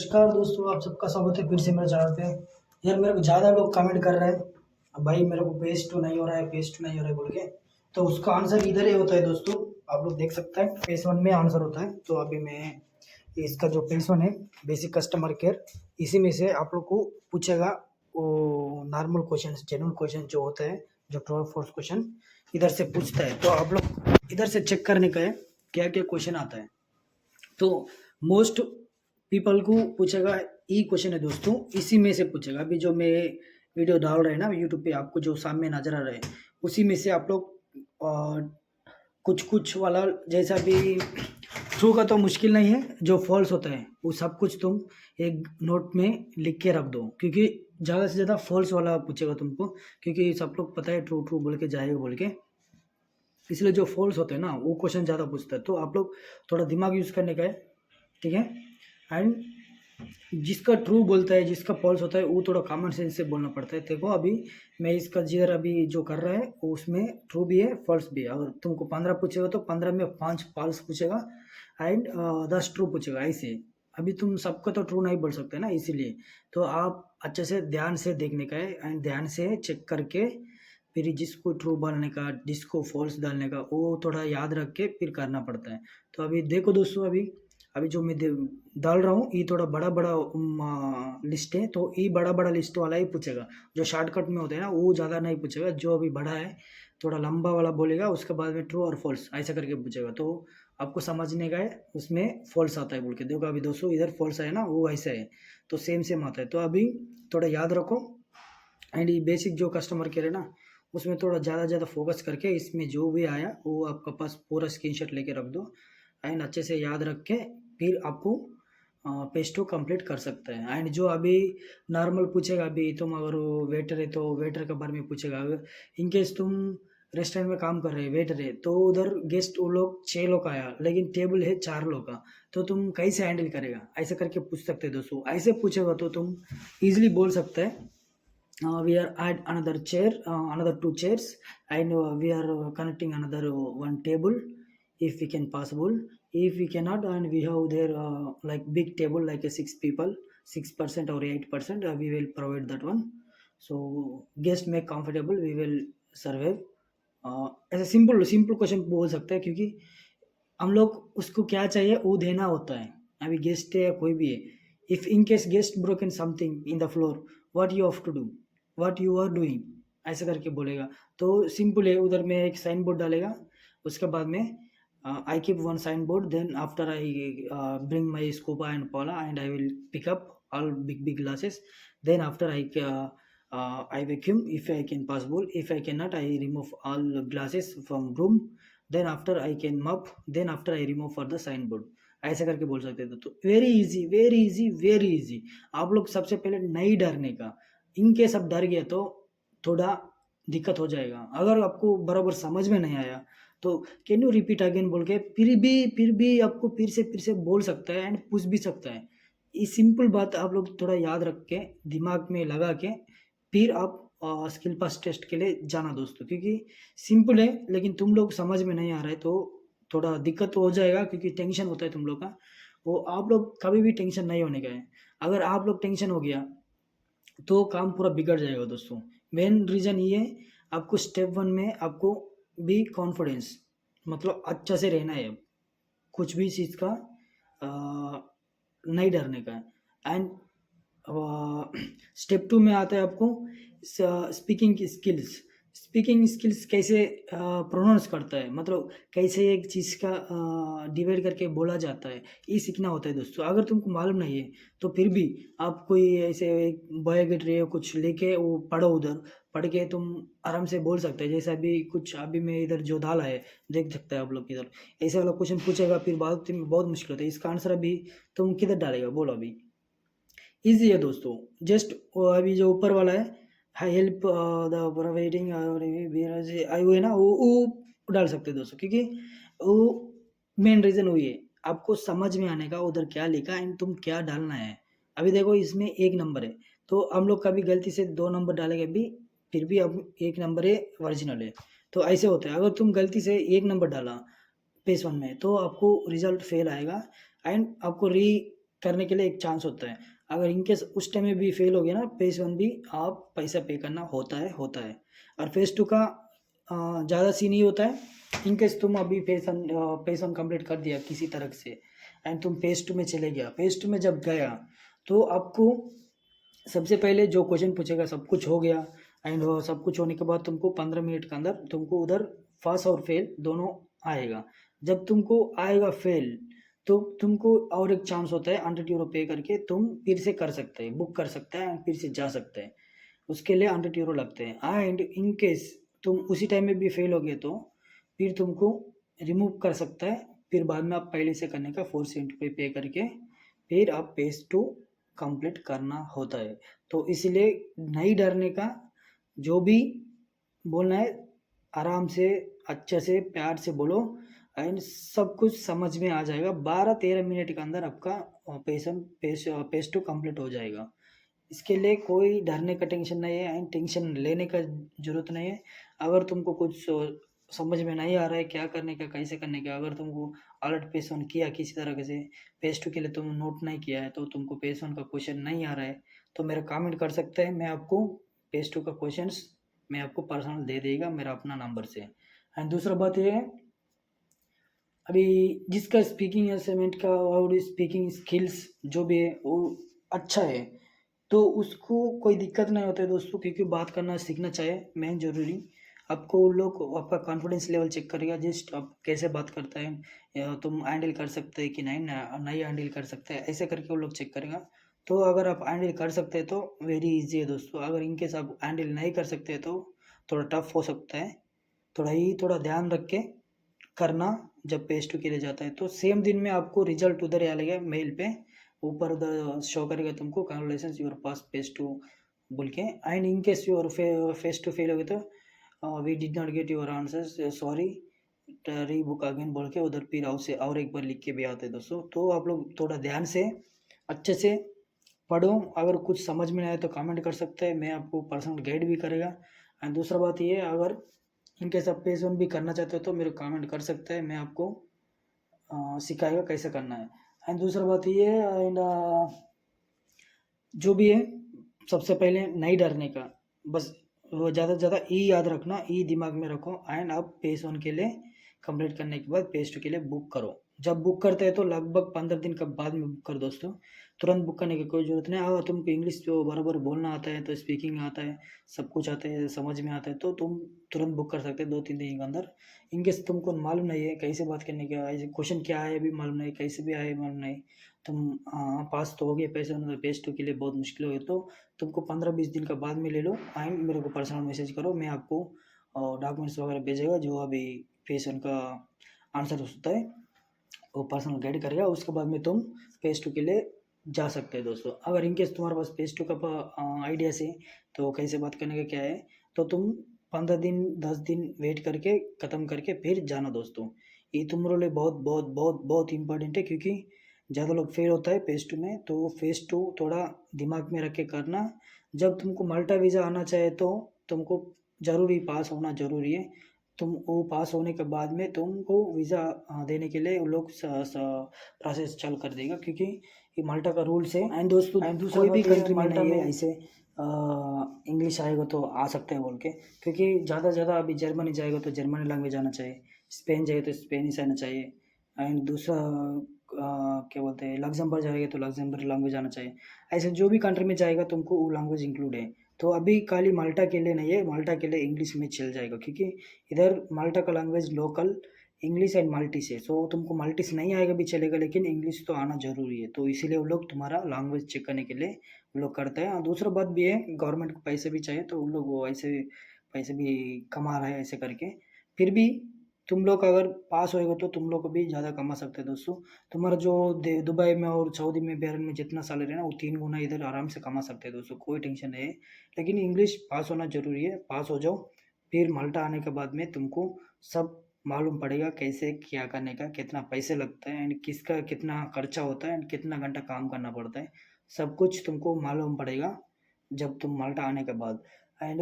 नमस्कार दोस्तों, आप सबका स्वागत है फिर से मेरे चैनल पे। यार मेरे को ज़्यादा लोग कमेंट कर रहे हैं, अब भाई मेरे को पेज टू नहीं हो रहा है, पेज टू नहीं हो रहा है बोल के। तो उसका आंसर इधर ही होता है दोस्तों, आप लोग देख सकते हैं पेज वन में आंसर होता है। तो अभी मैं इसका जो पेज वन है, बेसिक कस्टमर केयर, इसी में से आप लोग को पूछेगा वो नॉर्मल क्वेश्चन, जेन्युइन क्वेश्चन जो होते हैं, जो ट्रू और फॉल्स क्वेश्चन इधर से पूछता है। तो आप लोग इधर से चेक करने का है क्या क्या क्वेश्चन आता है। तो मोस्ट पीपल को पूछेगा, ई क्वेश्चन है दोस्तों, इसी में से पूछेगा। अभी जो मैं वीडियो डाल रहे हैं ना यूट्यूब पे, आपको जो सामने नजर आ रहा है, उसी में से आप लोग कुछ कुछ वाला, जैसा भी ट्रू का तो मुश्किल नहीं है, जो फॉल्स होता है वो सब कुछ तुम एक नोट में लिख के रख दो, क्योंकि ज़्यादा से ज़्यादा फॉल्स वाला पूछेगा तुमको, क्योंकि सब लोग पता है ट्रू ट्रू बोल के जाएगा बोल के। इसलिए जो फॉल्स होते हैं ना वो क्वेश्चन ज़्यादा पूछता है। तो आप लोग थोड़ा दिमाग यूज़ करने का है, ठीक है। एंड जिसका ट्रू बोलता है, जिसका फॉल्स होता है, वो थोड़ा कॉमन सेंस से बोलना पड़ता है। देखो अभी मैं इसका जिधर अभी जो कर रहा है वो उसमें ट्रू भी है फॉल्स भी है। अगर तुमको 15 पूछेगा तो 15 में 5 फॉल्स पूछेगा एंड 10 ट्रू पूछेगा, ऐसे। अभी तुम सबको तो ट्रू नहीं बोल सकते ना, इसीलिए तो आप अच्छे से ध्यान से देखने का है एंड ध्यान से चेक करके फिर जिसको ट्रू डालने का, जिसको फॉल्स डालने का, वो थोड़ा याद रख के फिर करना पड़ता है। तो अभी देखो दोस्तों, अभी अभी जो मैं डाल रहा हूँ ये थोड़ा बड़ा बड़ा लिस्ट है, तो ये बड़ा बड़ा लिस्ट वाला ही पूछेगा। जो शॉर्टकट में होता है ना वो ज़्यादा नहीं पूछेगा, जो अभी बड़ा है थोड़ा लंबा वाला बोलेगा, उसके बाद में ट्रू और फॉल्स ऐसा करके पूछेगा। तो आपको समझने का है उसमें फॉल्स आता है बोल के। देखो अभी दोस्तों इधर फॉल्स है ना, वो ऐसा है, तो सेम सेम आता है। तो अभी थोड़ा याद रखो एंड ये बेसिक जो कस्टमर केयर है ना, उसमें थोड़ा ज़्यादा फोकस करके इसमें जो भी आया वो आपका पास पूरा स्क्रीनशॉट लेके रख दो एंड अच्छे से याद रख के फिर आपको पेज टू कंप्लीट कर सकते हैं। एंड जो अभी नॉर्मल पूछेगा, अभी तुम अगर वेटर है तो वेटर के बारे में पूछेगा। इनकेस तुम रेस्टोरेंट में काम कर रहे हैं, वेटर है, तो उधर गेस्ट वो लोग 6 लोग आया लेकिन टेबल है 4 लोग का, तो तुम कैसे हैंडल करेगा, ऐसे करके पूछ सकते हैं दोस्तों। ऐसे पूछेगा तो तुम इजिली बोल सकते हैं we are add another chair, another 2 chairs, and we are connecting another one table if we can possible. If we cannot and we have there like big table like a 6 people, 6% or 8%, we will provide that one, so guest make comfortable, we will survive। ऐसे simple simple question बोल सकते हैं, क्योंकि हम लोग उसको क्या चाहिए वो देना होता है। अभी गेस्ट है या कोई भी है, if in case guest broken something in the floor, what you have to do, what you are doing, ऐसा करके बोलेगा। तो सिंपल है, उधर में एक साइन बोर्ड डालेगा, उसके बाद में I keep one sign board, then after I bring my scuba and polo and I will pick up all big glasses, then after I vacuum if I can possible, if I cannot I remove all glasses from room, then after I can mop, then after I remove for the sign board, ऐसा करके बोल सकते थे। तो very easy very easy very easy. आप लोग सबसे पहले नहीं डरने का, इनकेस आप डर गए तो थोड़ा दिक्कत हो जाएगा। अगर आपको बराबर समझ में नहीं आया तो कैन यू रिपीट अगेन बोल के फिर भी आपको फिर से बोल सकता है एंड पूछ भी सकता है। ये सिंपल बात आप लोग थोड़ा याद रख के दिमाग में लगा के फिर आप स्किल पास टेस्ट के लिए जाना दोस्तों, क्योंकि सिंपल है लेकिन तुम लोग समझ में नहीं आ रहा है तो थोड़ा दिक्कत तो हो जाएगा, क्योंकि टेंशन होता है तुम लोग का। वो आप लोग कभी भी टेंशन नहीं होने का है। अगर आप लोग टेंशन हो गया तो काम पूरा बिगड़ जाएगा दोस्तों। मेन रीज़न ये है, आपको स्टेप वन में आपको भी कॉन्फिडेंस, मतलब अच्छा से रहना है। कुछ भी चीज़ का नहीं डरने का है। एंड स्टेप टू में आता है आपको स्पीकिंग स्किल्स। स्पीकिंग स्किल्स कैसे प्रोनाउंस करता है, मतलब कैसे एक चीज़ का डिवाइड करके बोला जाता है, ये सीखना होता है दोस्तों। अगर तुमको मालूम नहीं है तो फिर भी आप कोई ऐसे एक बायोग्राफी हो कुछ लेके वो पढ़ो, उधर पढ़ के तुम आराम से बोल सकते हैं। जैसे अभी कुछ अभी मैं इधर जो डाला है देख सकते हैं आप लोग इधर, ऐसे वाला क्वेश्चन पूछेगा फिर बहुत बहुत मुश्किल होता है। इसका आंसर अभी तुम किधर डालेगा बोलो। अभी ईज़ी है दोस्तों, जस्ट अभी जो ऊपर वाला है, हेल्प द प्रोवाइडिंग और आई वो है ना, वो डाल सकते हैं दोस्तों, क्योंकि वो मेन रीज़न वही है आपको समझ में आने का उधर क्या लिखा एंड तुम क्या डालना है। अभी देखो इसमें 1 नंबर है, तो हम लोग कभी गलती से 2 नंबर डालेंगे भी, फिर भी अब 1 नंबर है ओरिजिनल है। तो ऐसे होता है, अगर तुम गलती से 1 नंबर डाला पेज वन में तो आपको रिजल्ट फेल आएगा एंड आपको करने के लिए एक चांस होता है। अगर इनकेस उस टाइम में भी फेल हो गया ना फेज वन भी, आप पैसा पे करना होता है। और फेज टू का ज़्यादा सीन ही होता है। इनकेस तुम अभी फेज वन कंप्लीट कर दिया किसी तरह से एंड तुम फेज टू में चले गया, फेज टू में जब गया तो आपको सबसे पहले जो क्वेश्चन पूछेगा सब कुछ हो गया एंड सब कुछ होने के बाद तुमको 15 मिनट के अंदर तुमको उधर पास और फेल दोनों आएगा। जब तुमको आएगा फेल तो तुमको और एक चांस होता है, 100 यूरो पे करके तुम फिर से कर सकते हैं, बुक कर सकते हैं, फिर से जा सकते हैं। उसके लिए 100 यूरो लगते हैं एंड इन केस तुम उसी टाइम में भी फेल हो गए तो फिर तुमको रिमूव कर सकता है। फिर बाद में आप पहले से करने का 4 पे करके फिर आप पेज टू कंप्लीट करना होता है। तो इसलिए नहीं डरने का, जो भी बोलना है आराम से अच्छे से प्यार से बोलो एंड सब कुछ समझ में आ जाएगा। 12-13 मिनट के अंदर आपका पेज टू कंप्लीट हो जाएगा। इसके लिए कोई डरने का टेंशन नहीं है एंड टेंशन लेने का ज़रूरत नहीं है। अगर तुमको कुछ समझ में नहीं आ रहा है क्या करने का कैसे करने का, अगर तुमको अलर्ट पेज वन किया किसी तरह से, पेज टू के लिए तुम नोट नहीं किया है तो तुमको पेज वन का क्वेश्चन नहीं आ रहा है तो मेरा कमेंट कर सकते हैं। मैं आपको पेज टू का क्वेश्चंस मैं आपको पर्सनल दे देगा मेरा अपना नंबर से। एंड दूसरा बात ये है, अभी जिसका स्पीकिंग असेसमेंट का और स्पीकिंग स्किल्स जो भी है वो अच्छा है तो उसको कोई दिक्कत नहीं होता है दोस्तों, क्योंकि बात करना सीखना चाहिए मेन ज़रूरी। आपको उन लोग आपका कॉन्फिडेंस लेवल चेक करेगा, जस्ट आप कैसे बात करता है, या तुम हैंडल कर सकते हैं कि नहीं नहीं हैंडल कर सकते हैं, ऐसे करके वो लोग चेक करेगा। तो अगर आप हैंडल कर सकते हैं तो वेरी इजी है दोस्तों। अगर इनकेस आप हैंडल नहीं कर सकते तो थोड़ा टफ हो सकता है। थोड़ा ध्यान रख के करना। जब पेज टू के लिए जाता है तो सेम दिन में आपको रिजल्ट उधर ही आ जाएगा मेल पे, ऊपर उधर शो करेगा तुमको congratulation your pass page to बोल के। And in case your face to fail हो गए तो we did not get your answers, sorry rebook again बोल के उधर फिर से और एक बार लिख के भी आते हैं दोस्तों। तो आप लोग थोड़ा ध्यान से अच्छे से पढ़ो। अगर कुछ समझ में आए तो कमेंट कर सकते हैं, मैं आपको पर्सनल गाइड भी करेगा। एंड दूसरा बात ये है, अगर इनकेस आप पेज वन भी करना चाहते हो तो मेरे कमेंट कर सकते हैं, मैं आपको सिखाएगा कैसे करना है। एंड दूसरा बात ये है एंड जो भी है सबसे पहले नहीं डरने का, बस वो ज़्यादा से ज़्यादा ई याद रखना, ई दिमाग में रखो एंड आप पेज वन के लिए कंप्लीट करने के बाद पेज टू के लिए बुक करो। जब बुक करते हैं तो लगभग 15 दिन के बाद में बुक कर दोस्तों, तुरंत बुक करने की कोई ज़रूरत नहीं। अगर तुमको इंग्लिश जो बराबर बोलना आता है तो स्पीकिंग आता है, सब कुछ आता है, समझ में आता है तो तुम तुरंत बुक कर सकते हो 2-3 दिन के अंदर। इनकेस तुमको मालूम नहीं है कैसे बात करने का, ऐसे क्वेश्चन क्या है अभी मालूम नहीं, कैसे भी आए मालूम नहीं, तुम पास तो हो गए पैसे पेज टू के लिए बहुत मुश्किल हो गई तो तुमको 15-20 दिन का बाद में ले लो एंड मेरे को पर्सनल मैसेज करो, मैं आपको डॉक्यूमेंट्स वगैरह भेजेगा जो अभी फेज वन का आंसर होता है वो पर्सनल गाइड करेगा। उसके बाद में तुम पेज टू के लिए जा सकते हैं दोस्तों। अगर इनकेस तुम्हारे पास पेज टू का आइडिया से तो कैसे बात करने का क्या है तो तुम 15 दिन 10 दिन वेट करके ख़त्म करके फिर जाना दोस्तों। ये तुम्हारे लिए बहुत बहुत बहुत बहुत इंपॉर्टेंट है, क्योंकि ज़्यादा लोग फेल होता है पेज टू में, तो फेज टू थोड़ा दिमाग में रख के करना। जब तुमको माल्टा वीज़ा आना चाहिए तो तुमको ज़रूरी पास होना ज़रूरी है। तुम वो पास होने के बाद में तुमको वीज़ा देने के लिए वो लोग प्रोसेस चालू कर देगा, क्योंकि ये माल्टा का रूल्स है। एंड दोस्तों कोई भी कंट्री में नहीं है ऐसे इंग्लिश आएगा तो आ सकते हैं बोल के, क्योंकि ज़्यादा से ज़्यादा अभी जर्मनी जाएगा तो जर्मनी लैंग्वेज आना चाहिए, स्पेन जाएगा तो स्पेनिश आना चाहिए एंड दूसरा क्या बोलते हैं लग्जमबर्ग जाएगा तो लग्जमबर्ग लैंग्वेज आना चाहिए। ऐसे जो भी कंट्री में जाएगा तुमको वो लैंग्वेज इंक्लूड है। तो अभी खाली माल्टा के लिए नहीं है, माल्टा के लिए इंग्लिश में चल जाएगा, क्योंकि इधर माल्टा का लैंग्वेज लोकल इंग्लिश एंड माल्टीस है। सो तुमको माल्टीस नहीं आएगा भी चलेगा, लेकिन इंग्लिश तो आना ज़रूरी है। तो इसीलिए वो लोग तुम्हारा लैंग्वेज चेक करने के लिए वो लोग करते हैं। और दूसरा बात भी है, गवर्नमेंट को पैसे भी चाहिए तो उन लोग वो ऐसे पैसे भी कमा रहे हैं ऐसे करके। फिर भी तुम लोग अगर पास होएगा तो तुम लोग को भी ज़्यादा कमा सकते हैं दोस्तों। तुम्हारा जो दुबई में और सऊदी में बहरीन में जितना सैलरी है ना वो 3 गुना इधर आराम से कमा सकते हैं दोस्तों, कोई टेंशन नहीं है। लेकिन इंग्लिश पास होना ज़रूरी है, पास हो जाओ फिर माल्टा आने के बाद में तुमको सब मालूम पड़ेगा कैसे क्या करने का, कितना पैसे लगता है एंड किसका कितना खर्चा होता है एंड कितना घंटा काम करना पड़ता है, सब कुछ तुमको मालूम पड़ेगा जब तुम माल्टा आने के बाद। एंड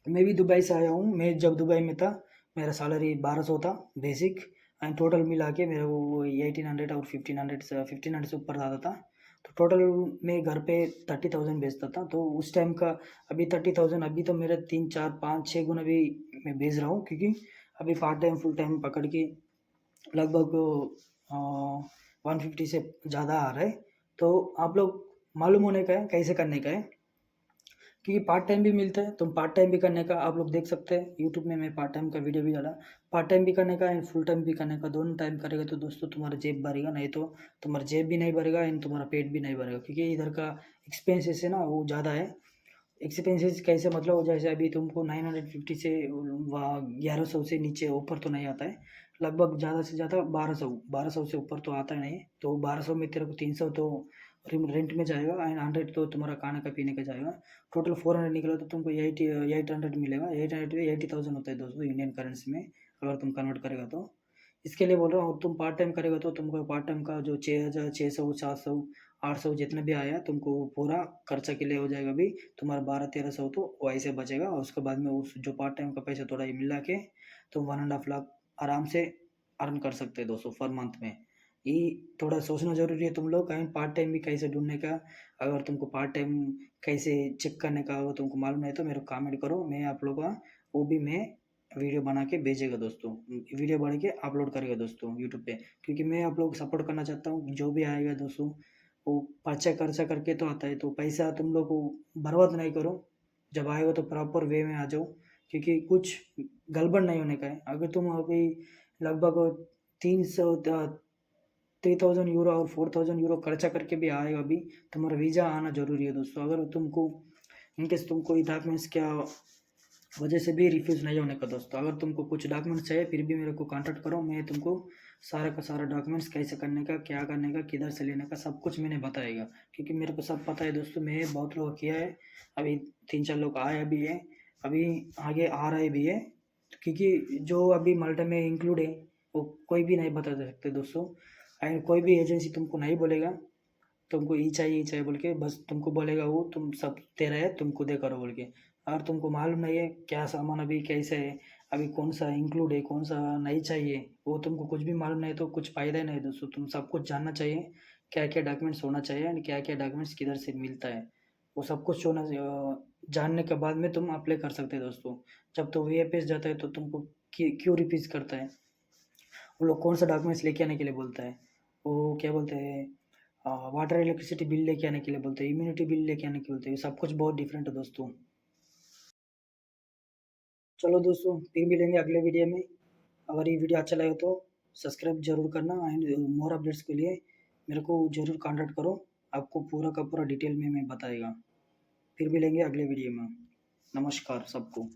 मैं भी दुबई से आया हूँ। मैं जब दुबई में था मेरा सैलरी 1200 था बेसिक एंड टोटल मिला के मेरे को 1800 और 1500 से ऊपर आता था। तो टोटल मैं घर पे 30,000 बेचता था, तो उस टाइम का अभी 30,000, अभी तो मेरा 3 4 5 6 गुना भी मैं बेच रहा हूँ, क्योंकि अभी पार्ट टाइम फुल टाइम पकड़ के लगभग 150 से ज़्यादा आ रहा है। तो आप लोग मालूम होने का है कैसे करने का है, क्योंकि पार्ट टाइम भी मिलता है, तुम पार्ट टाइम भी करने का आप लोग देख सकते हैं यूट्यूब में, मैं पार्ट टाइम का वीडियो भी डाला। पार्ट टाइम भी करने का एंड फुल टाइम भी करने का, दोनों टाइम करेगा तो दोस्तों तुम्हारा जेब भरेगा, नहीं तो तुम्हारा जेब भी नहीं भरेगा एंड तुम्हारा पेट भी नहीं भरेगा, क्योंकि इधर का एक्सपेंसेस है ना वो ज़्यादा है। एक्सपेंसेस कैसे मतलब, जैसे अभी तुमको 950 से 1100 से नीचे ऊपर तो नहीं आता है, लगभग ज़्यादा से ज़्यादा 1200 से ऊपर तो आता ही नहीं है। तो 1200 में तेरे को 300 तो रेंट में जाएगा एंड 100 तो तुम्हारा खाने का पीने का जाएगा। टोटल 400 निकला तो तुमको 800 मिलेगा। 800 में 80,000 होता है दोस्तों इंडियन करेंसी में, अगर तुम कन्वर्ट करेगा तो। इसके लिए बोल रहा हूँ, तुम पार्ट टाइम करेगा तो तुमको पार्ट टाइम का जो 6,000 600 700 800 जितना भी आया तुमको पूरा खर्चा के लिए हो जाएगा। अभी तुम्हारा 12-1300 तो वैसे बचेगा, और उसके बाद में उस जो पार्ट टाइम का पैसा थोड़ा ही मिला के तुम 1.5 लाख आराम से अर्न कर सकते हैं दोस्तों पर मंथ में। ये थोड़ा सोचना जरूरी है तुम लोग, कहीं पार्ट टाइम भी कैसे ढूंढने का। अगर तुमको पार्ट टाइम कैसे चेक करने का अगर तुमको मालूम नहीं तो मेरे को कमेंट करो, मैं आप लोग का वो भी मैं वीडियो बना के भेजेगा दोस्तों, वीडियो बना के अपलोड करेगा दोस्तों यूट्यूब पे, क्योंकि मैं आप लोग सपोर्ट करना चाहता हूँ। जो भी आएगा दोस्तों वो पर्चा खर्चा करके तो आता है, तो पैसा तुम लोग को बर्बाद नहीं करो। जब आएगा तो प्रॉपर वे में आ जाओ, क्योंकि कुछ गड़बड़ नहीं होने का है। अगर तुम अभी लगभग 300 3,000 यूरो और 4,000 यूरो खर्चा करके भी आएगा, अभी तुम्हारा वीज़ा आना जरूरी है दोस्तों। अगर तुमको इनकेस तुमको डॉक्यूमेंट्स क्या वजह से भी रिफ्यूज़ नहीं होने का दोस्तों। अगर तुमको कुछ डॉक्यूमेंट्स चाहिए फिर भी मेरे को कांटेक्ट करो, मैं तुमको सारा का सारा डॉक्यूमेंट्स कैसे करने का, क्या करने का, किधर से लेने का सब कुछ मैंने बताएगा, क्योंकि मेरे को सब पता है दोस्तों। मैं बहुत लोग किया है, अभी 3-4 लोग आया भी है, अभी आगे आ रहे भी है, क्योंकि जो अभी माल्टा में इंक्लूड है वो कोई भी नहीं बता सकते दोस्तों। एंड कोई भी एजेंसी तुमको नहीं बोलेगा तुमको ये चाहिए बोल के, बस तुमको बोलेगा वो तुम सब तेरा है तुमको दे करो बोल के। अगर तुमको मालूम नहीं है क्या सामान अभी कैसे है, अभी कौन सा इंक्लूड है कौन सा नहीं चाहिए, वो तुमको कुछ भी मालूम नहीं तो कुछ फ़ायदा ही नहीं दोस्तों। तुम सब कुछ जानना चाहिए, क्या क्या डॉक्यूमेंट्स होना चाहिए एंड क्या क्या डॉक्यूमेंट्स किधर से मिलता है, वो सब कुछ जानने के बाद में तुम अप्लाई कर सकते हैं दोस्तों। जब तो VFS जाता है तो तुमको क्यों रिफ्यूज़ करता है, वो लोग कौन सा डॉक्यूमेंट्स लेके आने के लिए बोलता है, वो क्या बोलते हैं, वाटर इलेक्ट्रिसिटी बिल लेके आने के लिए बोलते हैं, इम्यूनिटी बिल लेके आने के लिए बोलते हैं, सब कुछ बहुत डिफरेंट है दोस्तों। चलो दोस्तों फिर मिलेंगे अगले वीडियो में। अगर ये वीडियो अच्छा लगे तो सब्सक्राइब जरूर करना एंड मोर अपडेट्स के लिए मेरे को जरूर कांटेक्ट करो, आपको पूरा का पूरा डिटेल में मैं बताएगा। फिर मिलेंगे अगले वीडियो में। नमस्कार सबको।